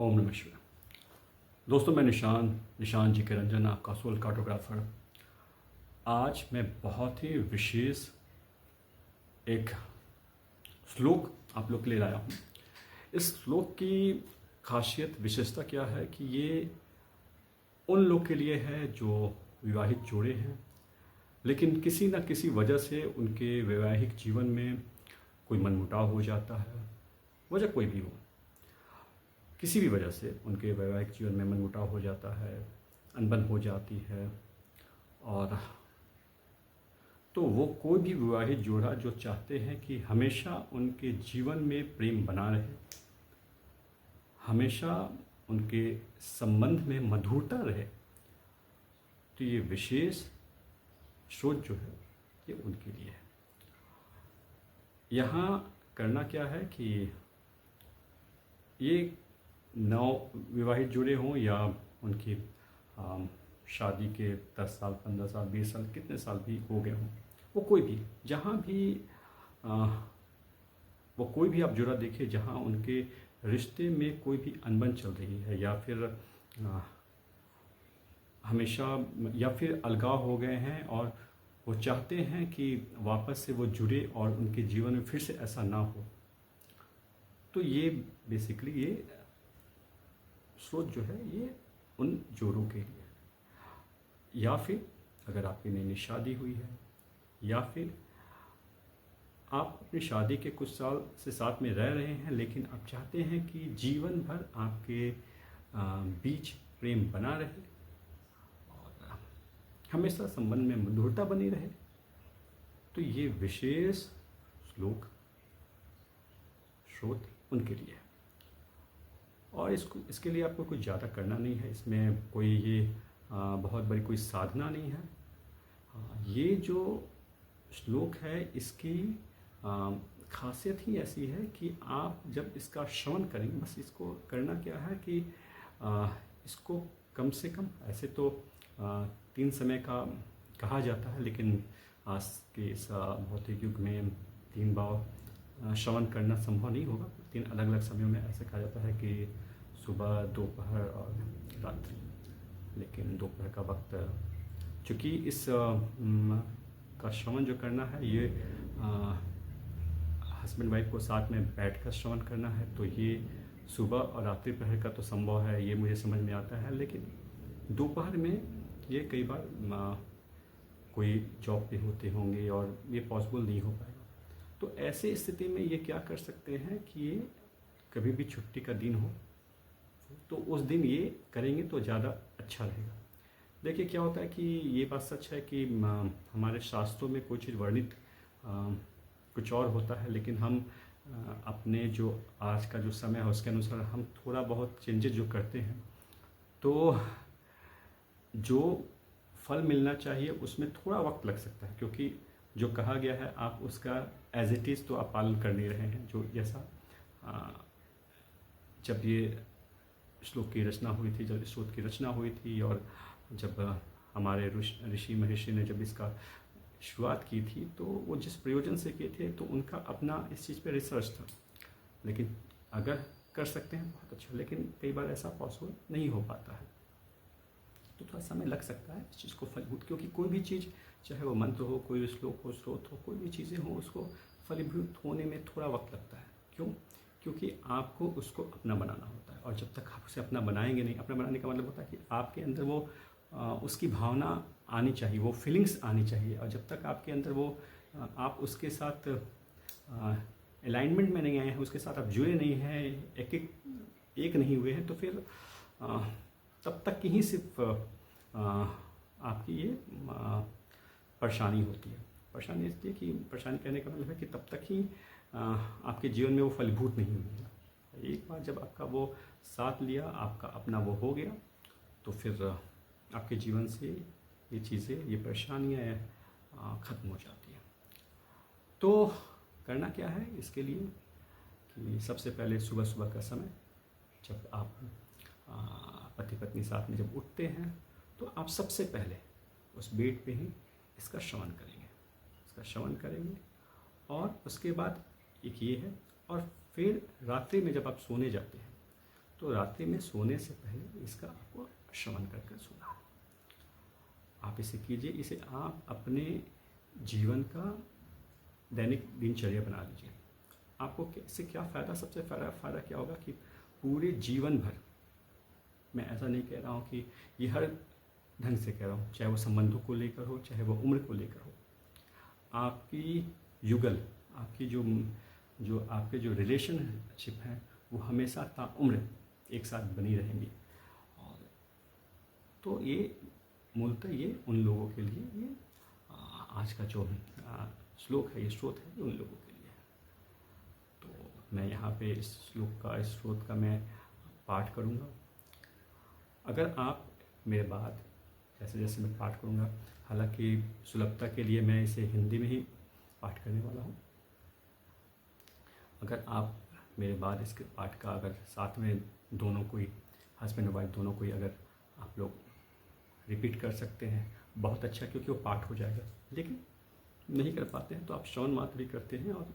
ओम नमः शिवाय। दोस्तों, मैं निशान जी के रंजन, आपका सोल कार्टोग्राफर। आज मैं बहुत ही विशेष एक श्लोक आप लोग के लिए लाया हूँ। इस श्लोक की खासियत विशेषता क्या है कि ये उन लोग के लिए है जो विवाहित जोड़े हैं, लेकिन किसी न किसी वजह से उनके वैवाहिक जीवन में कोई मनमुटाव हो जाता है। वजह कोई भी हो, किसी भी वजह से उनके वैवाहिक जीवन में मनमुटाव हो जाता है, अनबन हो जाती है। और तो वो कोई भी विवाहित जोड़ा जो चाहते हैं कि हमेशा उनके जीवन में प्रेम बना रहे, हमेशा उनके संबंध में मधुरता रहे, तो ये विशेष सोच जो है ये उनके लिए है। यहाँ करना क्या है कि ये नव विवाहित जुड़े हों या उनकी शादी के 10 साल, 15 साल, 20 साल, कितने साल भी हो गए हों, वो कोई भी जहाँ भी वो कोई भी आप जुड़ा देखिए जहाँ उनके रिश्ते में कोई भी अनबन चल रही है या फिर हमेशा या फिर अलगाव हो गए हैं और वो चाहते हैं कि वापस से वो जुड़े और उनके जीवन में फिर से ऐसा ना हो। तो ये बेसिकली ये सोच जो है ये उन जोड़ों के लिए, या फिर अगर आपकी नई नई शादी हुई है या फिर आप अपनी शादी के कुछ साल से साथ में रह रहे हैं, लेकिन आप चाहते हैं कि जीवन भर आपके बीच प्रेम बना रहे और हमेशा संबंध में मधुरता बनी रहे, तो ये विशेष श्लोक स्रोत उनके लिए है। और इसके लिए आपको कुछ ज़्यादा करना नहीं है, इसमें कोई ये बहुत बड़ी कोई साधना नहीं है। ये जो श्लोक है इसकी खासियत ही ऐसी है कि आप जब इसका श्रवण करेंगे, बस इसको करना क्या है कि इसको कम से कम, ऐसे तो 3 समय का कहा जाता है, लेकिन आज के इस भौतिक युग में 3 बार श्रवण करना संभव नहीं होगा। 3 अलग अलग समयों में ऐसे कहा जाता है कि सुबह, दोपहर और रात्रि, लेकिन दोपहर का वक्त चूँकि इस का श्रवण जो करना है ये हस्बैंड वाइफ को साथ में बैठकर श्रवण करना है, तो ये सुबह और रात्रि प्रहर का तो संभव है, ये मुझे समझ में आता है। लेकिन दोपहर में ये कई बार कोई जॉब पे होते होंगे और ये पॉसिबल नहीं हो पाएगा। तो ऐसे स्थिति में ये क्या कर सकते हैं कि ये कभी भी छुट्टी का दिन हो तो उस दिन ये करेंगे तो ज़्यादा अच्छा रहेगा। देखिए क्या होता है कि ये बात सच है कि हमारे शास्त्रों में कोई चीज़ वर्णित कुछ और होता है, लेकिन हम अपने जो आज का जो समय है उसके अनुसार हम थोड़ा बहुत चेंजेस जो करते हैं, तो जो फल मिलना चाहिए उसमें थोड़ा वक्त लग सकता है, क्योंकि जो कहा गया है आप उसका एज इट इज़ तो आप पालन कर नहीं रहे हैं। जो जैसा जब ये श्लोक की रचना हुई थी, जब स्रोत की रचना हुई थी और जब हमारे ऋषि महर्षि ने जब इसका शुरुआत की थी, तो वो जिस प्रयोजन से किए थे तो उनका अपना इस चीज़ पे रिसर्च था। लेकिन अगर कर सकते हैं बहुत अच्छा, लेकिन कई बार ऐसा पॉसिबल नहीं हो पाता है, तो थोड़ा समय लग सकता है इस चीज़ को फलीभूत, क्योंकि कोई भी चीज़, चाहे वो मंत्र हो, कोई श्लोक हो, स्रोत हो, कोई भी चीज़ें हो, उसको फलीभूत होने में थोड़ा वक्त लगता है। क्यों? क्योंकि आपको उसको अपना बनाना होता है, और जब तक आप उसे अपना बनाएंगे नहीं, अपना बनाने का मतलब होता है कि आपके अंदर वो उसकी भावना आनी चाहिए, वो फीलिंग्स आनी चाहिए, और जब तक आपके अंदर वो आप उसके साथ अलाइनमेंट में नहीं आए हैं, उसके साथ आप जुड़े नहीं हैं, एक नहीं हुए हैं, तो फिर तब तक की ही सिर्फ आपकी ये परेशानी होती है। परेशानी इसलिए कि परेशानी कहने का मतलब है कि तब तक ही आपके जीवन में वो फलीभूत नहीं हुई है। एक बार जब आपका वो साथ लिया, आपका अपना वो हो गया, तो फिर आपके जीवन से ये चीज़ें, ये परेशानियाँ ख़त्म हो जाती हैं। तो करना क्या है इसके लिए कि सबसे पहले सुबह सुबह का समय, जब आप पति पत्नी साथ में जब उठते हैं, तो आप सबसे पहले उस बेड पे ही इसका श्रवण करेंगे, और उसके बाद एक ये है। और फिर रात्रि में जब आप सोने जाते हैं तो रात्रि में सोने से पहले इसका आपको श्रवण करके सोना है। आप इसे कीजिए, इसे आप अपने जीवन का दैनिक दिनचर्या बना लीजिए। आपको इससे क्या फ़ायदा, सबसे फ़ायदा क्या होगा कि पूरे जीवन भर, मैं ऐसा नहीं कह रहा हूँ कि ये हर ढंग से कह रहा हूँ, चाहे वो संबंधों को लेकर हो, चाहे वो उम्र को लेकर हो, आपकी युगल, आपकी जो आपके जो रिलेशनशिप हैं वो हमेशा ताउम्र एक साथ बनी रहेंगी। और तो ये मूलतः ये उन लोगों के लिए, ये आज का जो श्लोक है, ये स्रोत है, ये उन लोगों के लिए है। तो मैं यहाँ पे इस श्लोक का, इस स्रोत का मैं पाठ करूँगा। अगर आप मेरे बाद जैसे जैसे मैं पाठ करूँगा, हालांकि सुलभता के लिए मैं इसे हिंदी में ही पाठ करने वाला हूँ, अगर आप मेरे बाद इसके पाठ का अगर साथ में दोनों कोई, हस्बैंड और वाइफ दोनों कोई, अगर आप लोग रिपीट कर सकते हैं बहुत अच्छा, क्योंकि वो पाठ हो जाएगा। लेकिन नहीं कर पाते हैं तो आप श्रवण मात्र भी करते हैं और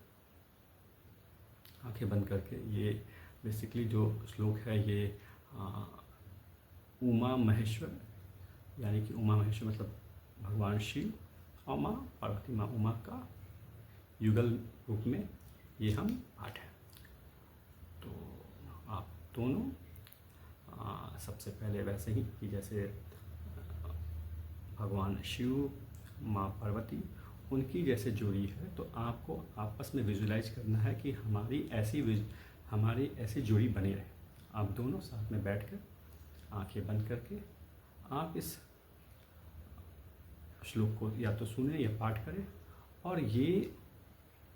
आंखें बंद करके। ये बेसिकली जो श्लोक है ये उमा महेश्वर, यानी कि उमा महेश्वर मतलब भगवान शिव और माँ पार्वती, माँ उमा का युगल रूप में ये हम पाठ है। तो आप दोनों सबसे पहले वैसे ही कि जैसे भगवान शिव, माँ पार्वती, उनकी जैसे जोड़ी है, तो आपको आपस में विजुलाइज करना है कि हमारी ऐसी जोड़ी बनी रहे। आप दोनों साथ में बैठकर आंखें बंद करके आप इस श्लोक को या तो सुने या पाठ करें, और ये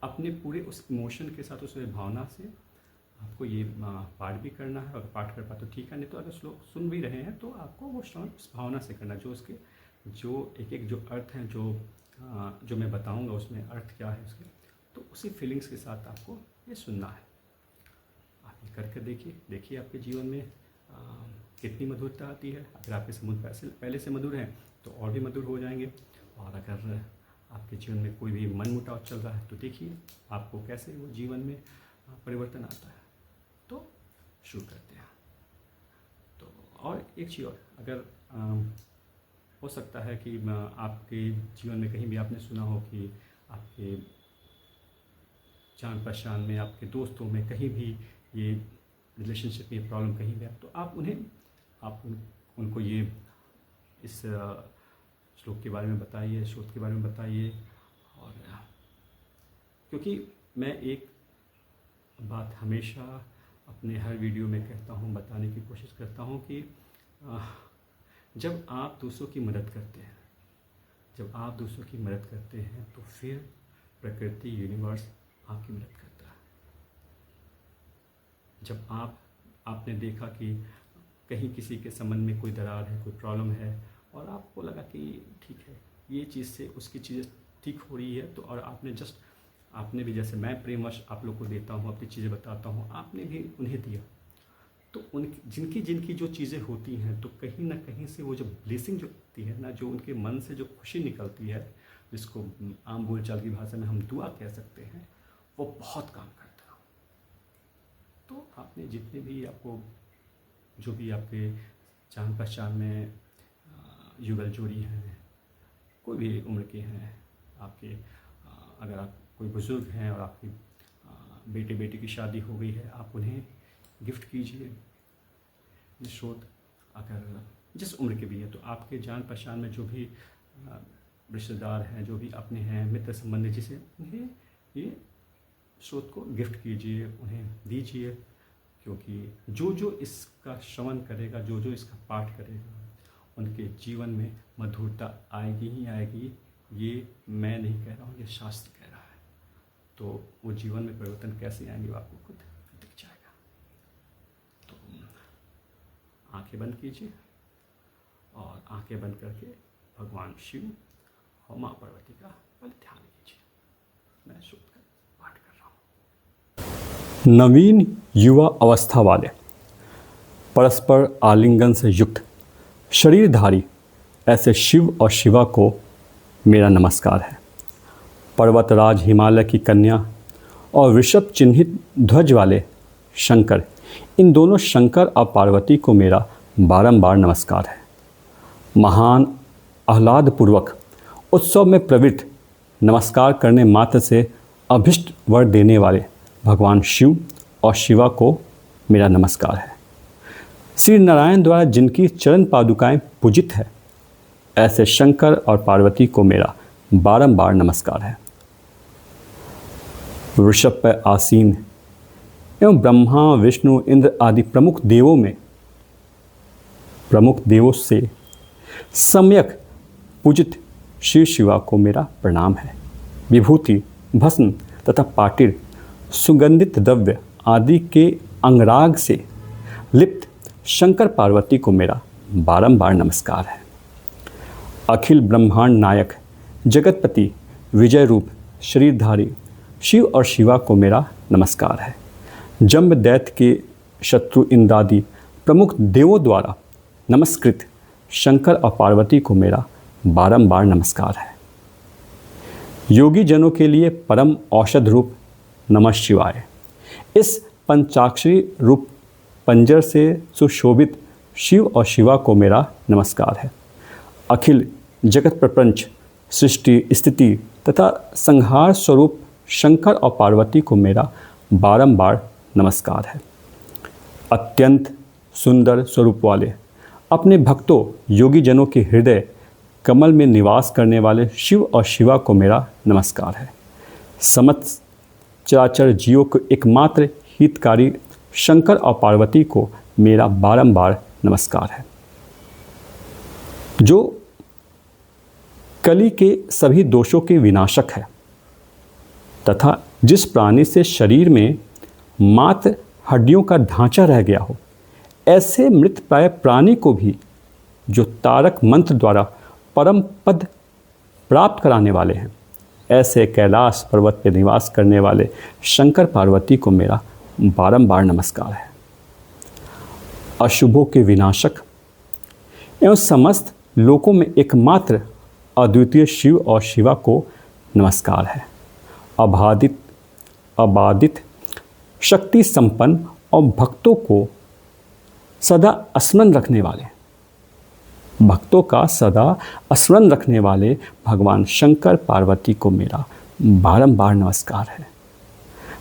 अपने पूरे उस इमोशन के साथ, उस भावना से आपको ये पाठ भी करना है। अगर पाठ कर पाए तो ठीक है, नहीं तो अगर श्लोक सुन भी रहे हैं तो आपको वो श्रवण उस भावना से करना, जो उसके जो एक जो अर्थ हैं, जो मैं बताऊंगा उसमें अर्थ क्या है उसके, तो उसी फीलिंग्स के साथ आपको ये सुनना है। आप ये करके देखिए आपके जीवन में कितनी मधुरता आती है। अगर आपके समुद्र पहले से मधुर हैं तो और भी मधुर हो जाएंगे, और अगर आपके जीवन में कोई भी मनमुटाव चल रहा है तो देखिए आपको कैसे वो जीवन में परिवर्तन आता है। तो शुरू करते हैं। तो और एक चीज़ और, अगर हो सकता है कि आपके जीवन में कहीं भी आपने सुना हो कि आपके जान पहचान में, आपके दोस्तों में कहीं भी ये रिलेशनशिप में प्रॉब्लम कहीं भी है, तो आप उनको ये इस श्लोक के बारे में बताइए, श्रोत के बारे में बताइए। और क्योंकि मैं एक बात हमेशा अपने हर वीडियो में कहता हूँ, बताने की कोशिश करता हूँ कि जब आप दूसरों की मदद करते हैं तो फिर प्रकृति, यूनिवर्स आपकी मदद करता है। जब आपने देखा कि कहीं किसी के संबंध में कोई दरार है, कोई प्रॉब्लम है, और आपको लगा कि ठीक है, ये चीज़ से उसकी चीज़ें ठीक हो रही है, तो और आपने भी जैसे मैं प्रेमवश आप लोग को देता हूँ, अपनी चीज़ें बताता हूँ, आपने भी उन्हें दिया, तो जिनकी जो चीज़ें होती हैं, तो कहीं ना कहीं से वो जो ब्लेसिंग जो होती है ना, जो उनके मन से जो खुशी निकलती है, जिसको आम बोलचाल की भाषा में हम दुआ कह सकते हैं, वो बहुत काम करता है। तो आपने जितने भी आपको जो भी आपके जान पहचान में युगल जोड़ी हैं, कोई भी उम्र के हैं आपके, अगर आप कोई बुज़ुर्ग हैं और आपकी बेटे की शादी हो गई है, आप उन्हें गिफ्ट कीजिए ये श्रोत। अगर जिस उम्र के भी है, तो आपके जान पहचान में जो भी रिश्तेदार हैं, जो भी अपने हैं, मित्र संबंधी, जिसे उन्हें ये श्रोत को गिफ्ट कीजिए, उन्हें दीजिए। क्योंकि जो इसका श्रवण करेगा, जो इसका पाठ करेगा, उनके जीवन में मधुरता आएगी ही आएगी। ये मैं नहीं कह रहा हूँ, ये शास्त्र कह रहा है। तो वो जीवन में परिवर्तन कैसे आएंगे वो आपको खुद दिख जाएगा। तो आंखें बंद कीजिए और आंखें बंद करके भगवान शिव और माँ पार्वती का बल ध्यान कीजिए। मैं शुभ कर पाठ कर रहा हूँ। नवीन युवा अवस्था वाले, परस्पर आलिंगन से युक्त शरीरधारी ऐसे शिव और शिवा को मेरा नमस्कार है। पर्वतराज हिमालय की कन्या और वृषभ चिन्हित ध्वज वाले शंकर इन दोनों शंकर और पार्वती को मेरा बारंबार नमस्कार है। महान आह्लादपूर्वक उत्सव में प्रवृत्त नमस्कार करने मात्र से अभिष्ट वर देने वाले भगवान शिव और शिवा को मेरा नमस्कार है। श्री नारायण द्वारा जिनकी चरण पादुकाएं पूजित है, ऐसे शंकर और पार्वती को मेरा बारंबार नमस्कार है। वृषभ पर आसीन एवं ब्रह्मा विष्णु इंद्र आदि प्रमुख देवों से सम्यक पूजित श्री शिवा को मेरा प्रणाम है। विभूति, भस्म तथा पाटिर, सुगंधित द्रव्य आदि के अंगराग से लिप्त शंकर पार्वती को मेरा बारंबार नमस्कार है। अखिल ब्रह्मांड नायक, जगतपति, विजय रूप, शरीरधारी शिव और शिवा को मेरा नमस्कार है। जम्ब दैत्य के शत्रु इंद्रादि प्रमुख देवों द्वारा नमस्कृत शंकर और पार्वती को मेरा बारंबार नमस्कार है। योगी जनों के लिए परम औषध रूप नमः शिवाय, इस पंचाक्षरी रूप पंजर से सुशोभित शिव और शिवा को मेरा नमस्कार है। अखिल जगत प्रपंच, सृष्टि, स्थिति तथा संहार स्वरूप शंकर और पार्वती को मेरा बारंबार नमस्कार है। अत्यंत सुंदर स्वरूप वाले अपने भक्तों योगी जनों के हृदय कमल में निवास करने वाले शिव और शिवा को मेरा नमस्कार है। समस्त चराचर जीवों को एकमात्र हितकारी शंकर और पार्वती को मेरा बारंबार नमस्कार है। जो कली के सभी दोषों के विनाशक है तथा जिस प्राणी से शरीर में मात्र हड्डियों का ढांचा रह गया हो, ऐसे मृत प्राय प्राणी को भी जो तारक मंत्र द्वारा परम पद प्राप्त कराने वाले हैं, ऐसे कैलाश पर्वत पर निवास करने वाले शंकर पार्वती को मेरा बारंबार नमस्कार है। अशुभों के विनाशक एवं समस्त लोकों में एकमात्र अद्वितीय शिव और शिवा को नमस्कार है। अबाधित शक्ति संपन्न और भक्तों को सदा स्मरण रखने वाले भगवान शंकर पार्वती को मेरा बारंबार नमस्कार है।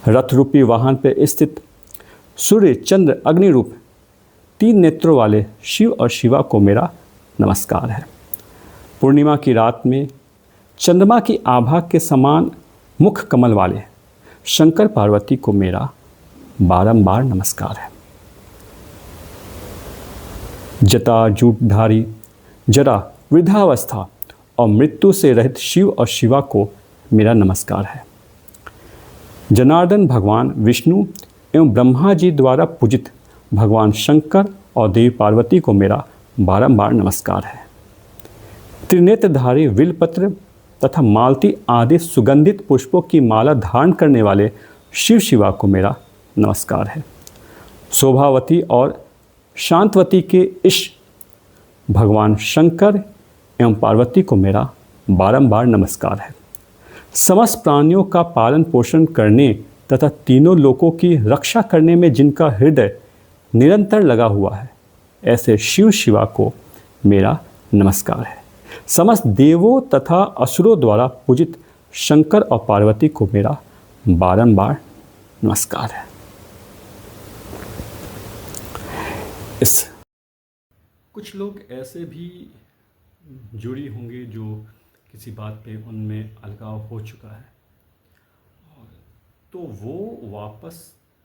रथ रूपी वाहन पर स्थित सूर्य, चंद्र, अग्नि रूप 3 नेत्रों वाले शिव और शिवा को मेरा नमस्कार है। पूर्णिमा की रात में चंद्रमा की आभा के समान मुख कमल वाले शंकर पार्वती को मेरा बारंबार नमस्कार है। जटाजूटधारी, जरा, वृद्धावस्था और मृत्यु से रहित शिव और शिवा को मेरा नमस्कार है। जनार्दन भगवान विष्णु एवं ब्रह्मा जी द्वारा पूजित भगवान शंकर और देवी पार्वती को मेरा बारंबार नमस्कार है। त्रिनेत्रधारी विलपत्र तथा मालती आदि सुगंधित पुष्पों की माला धारण करने वाले शिव शिवा को मेरा नमस्कार है। शोभावती और शांतवती के इष्ट भगवान शंकर एवं पार्वती को मेरा बारंबार नमस्कार है। समस्त प्राणियों का पालन पोषण करने तथा तीनों लोकों की रक्षा करने में जिनका हृदय निरंतर लगा हुआ है, ऐसे शिव शिवा को मेरा नमस्कार है। समस्त देवों तथा असुरों द्वारा पूजित शंकर और पार्वती को मेरा बारंबार नमस्कार है। कुछ लोग ऐसे भी जुड़ी होंगे जो किसी बात पे उनमें अलगाव हो चुका है, तो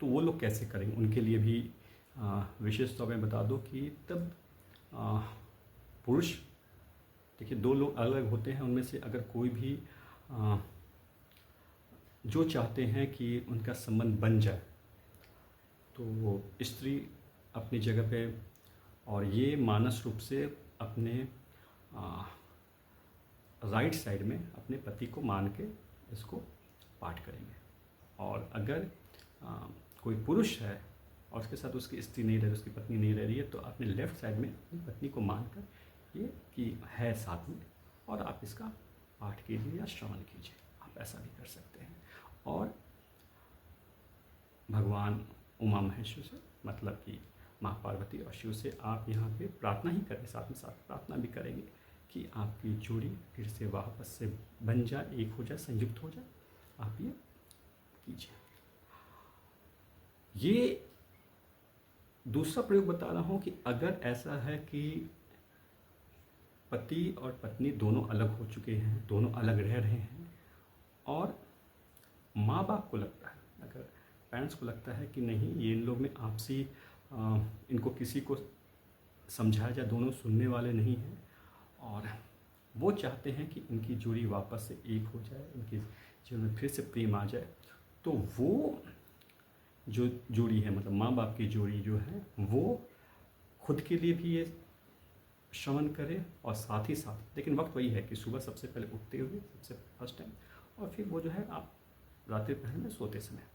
वो लोग कैसे करेंगे, उनके लिए भी विशेष तौर में बता दो कि तब पुरुष, देखिए 2 लोग अलग होते हैं, उनमें से अगर कोई भी जो चाहते हैं कि उनका संबंध बन जाए, तो स्त्री अपनी जगह पे और ये मानस रूप से अपने राइट साइड में अपने पति को मान के इसको पाठ करेंगे। और अगर कोई पुरुष है और उसके साथ उसकी स्त्री नहीं रह रही, उसकी पत्नी नहीं रह रही है, तो अपने लेफ़्ट साइड में अपनी पत्नी को मानकर ये कि है साथ में, और आप इसका पाठ कीजिए या श्रवण कीजिए, आप ऐसा भी कर सकते हैं। और भगवान उमा महेश्वर से, मतलब कि माँ पार्वती और शिव से आप यहाँ पे प्रार्थना ही करें, साथ में साथ प्रार्थना भी करेंगे कि आपकी जोड़ी फिर से वापस से बन जाए, एक हो जाए, संयुक्त हो जाए। आप ये कीजिए। ये दूसरा प्रयोग बता रहा हूँ कि अगर ऐसा है कि पति और पत्नी दोनों अलग हो चुके हैं, दोनों अलग रह रहे हैं, और माँ बाप को लगता है, अगर पेरेंट्स को लगता है कि नहीं ये इन लोग में आपसी इनको किसी को समझाया जाए, दोनों सुनने वाले नहीं हैं, और वो चाहते हैं कि इनकी जोड़ी वापस से एक हो जाए, इनके जीवन में फिर से प्रेम आ जाए, तो वो जो जोड़ी है, मतलब माँ बाप की जोड़ी जो है, वो खुद के लिए भी ये श्रवण करें, और साथ ही साथ, लेकिन वक्त वही है कि सुबह सबसे पहले उठते हुए सबसे फर्स्ट टाइम, और फिर वो जो है आप रात्रि पहर में सोते समय।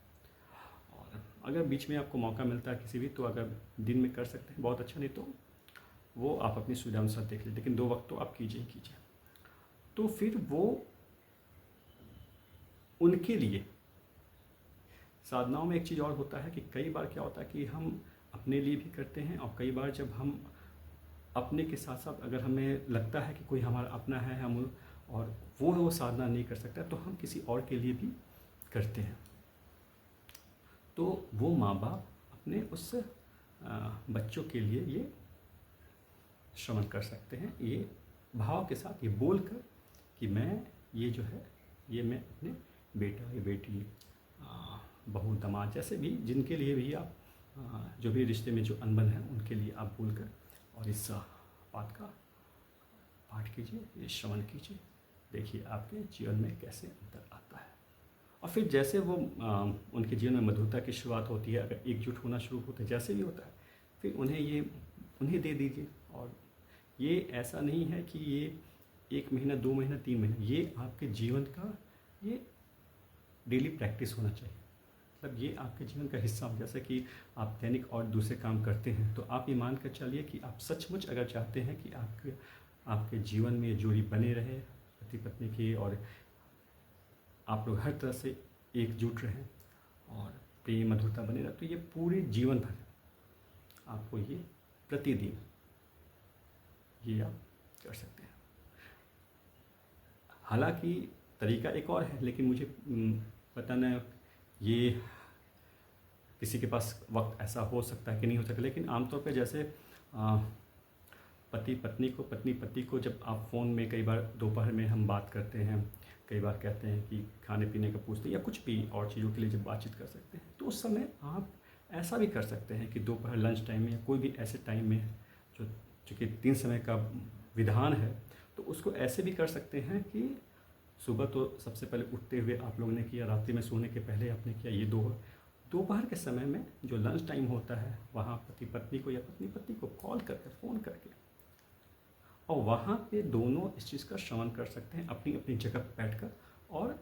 और अगर बीच में आपको मौका मिलता है किसी भी, तो अगर दिन में कर सकते हैं बहुत अच्छा, नहीं तो वो आप अपनी सुविधा अनुसार देख लीजिए, लेकिन 2 वक्त तो आप कीजिए ही कीजिए। तो फिर वो उनके लिए साधनाओं में एक चीज़ और होता है कि कई बार क्या होता है कि हम अपने लिए भी करते हैं, और कई बार जब हम अपने के साथ साथ अगर हमें लगता है कि कोई हमारा अपना है, हम और वो साधना नहीं कर सकता, तो हम किसी और के लिए भी करते हैं। तो वो माँ बाप अपने उस बच्चों के लिए ये श्रवण कर सकते हैं, ये भाव के साथ, ये बोलकर कि मैं ये जो है, ये मैं अपने बेटा या बेटी, बहू, दामाद, जैसे भी जिनके लिए भी आप जो भी रिश्ते में जो अनबन है, उनके लिए आप बोलकर और इस बात का पाठ कीजिए, ये श्रवण कीजिए। देखिए आपके जीवन में कैसे अंतर आता है। और फिर जैसे वो उनके जीवन में मधुरता की शुरुआत होती है, अगर एकजुट होना शुरू होता है, जैसे भी होता है, फिर उन्हें दे दीजिए। और ये ऐसा नहीं है कि ये 1 महीना, 2 महीना, 3 महीना, ये आपके जीवन का ये डेली प्रैक्टिस होना चाहिए। मतलब ये आपके जीवन का हिस्सा हो। जैसे कि आप दैनिक और दूसरे काम करते हैं, तो आप ये मान कर चलिए कि आप सचमुच अगर चाहते हैं कि आपके जीवन में ये जोड़ी बने रहे, पति पत्नी की, और आप लोग हर तरह से एकजुट रहें और प्रेम मधुरता बने रहे, तो ये पूरे जीवन भर आपको ये प्रतिदिन ये आप कर सकते हैं। हालांकि तरीका एक और है, लेकिन मुझे पता नहीं ये किसी के पास वक्त ऐसा हो सकता है कि नहीं हो सकता, लेकिन आमतौर पे जैसे पति पत्नी को, पत्नी पति को, जब आप फ़ोन में कई बार दोपहर में हम बात करते हैं, कई बार कहते हैं कि खाने पीने का पूछते हैं या कुछ भी और चीज़ों के लिए जब बातचीत कर सकते हैं, तो उस समय आप ऐसा भी कर सकते हैं कि दोपहर लंच टाइम में या कोई भी ऐसे टाइम में, जो चूँकि 3 समय का विधान है, तो उसको ऐसे भी कर सकते हैं कि सुबह तो सबसे पहले उठते हुए आप लोगों ने किया, रात्रि में सोने के पहले आपने किया, ये दोपहर के समय में जो लंच टाइम होता है, वहाँ पति पत्नी को या पत्नी पत्नी को कॉल करके, फ़ोन करके, और वहाँ पे दोनों इस चीज़ का श्रवण कर सकते हैं अपनी अपनी जगह पर बैठकर, और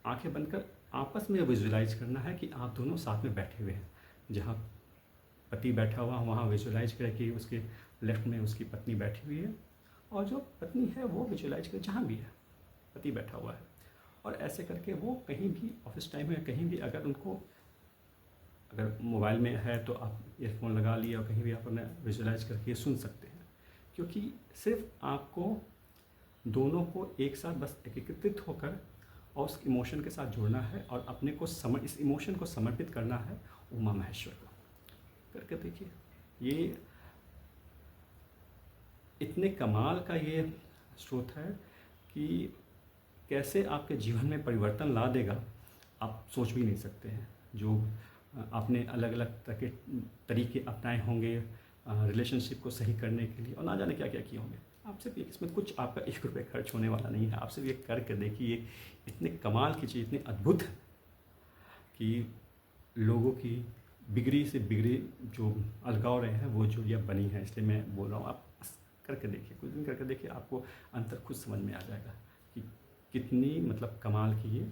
आंखें बंद कर आपस में विजुलाइज करना है कि आप दोनों साथ में बैठे हुए हैं। जहाँ पति बैठा हुआ वहाँ विजुलाइज करें कि उसके लेफ्ट में उसकी पत्नी बैठी हुई है, और जो पत्नी है वो विजुलाइज करें जहाँ भी है पति बैठा हुआ है। और ऐसे करके वो कहीं भी ऑफिस टाइम में, कहीं भी अगर मोबाइल में है तो आप ईयरफोन लगा लिए और कहीं भी आप अपने विजुलाइज करके सुन सकते हैं, क्योंकि सिर्फ आपको दोनों को एक साथ बस एकीकृत होकर और उस इमोशन के साथ जुड़ना है, और अपने को इस इमोशन को समर्पित करना है उमा महेश्वर को। करके देखिए, ये इतने कमाल का ये स्रोत है कि कैसे आपके जीवन में परिवर्तन ला देगा, आप सोच भी नहीं सकते हैं। जो आपने अलग अलग तरह के तरीके अपनाए होंगे रिलेशनशिप को सही करने के लिए, और ना जाने क्या क्या किए होंगे, आप सिर्फ इसमें कुछ आपका 1 रुपये खर्च होने वाला नहीं है। आप सिर्फ ये करके देखिए, इतने कमाल की चीज़, इतनी अद्भुत है कि लोगों की बिगड़ी से बिगड़ी जो अलगाव रहे हैं, वो जोड़ियाँ बनी हैं। इसलिए मैं बोल रहा हूँ, आप करके देखिए, कुछ दिन करके देखिए, आपको अंतर खुद समझ में आ जाएगा कि कितनी मतलब कमाल की ये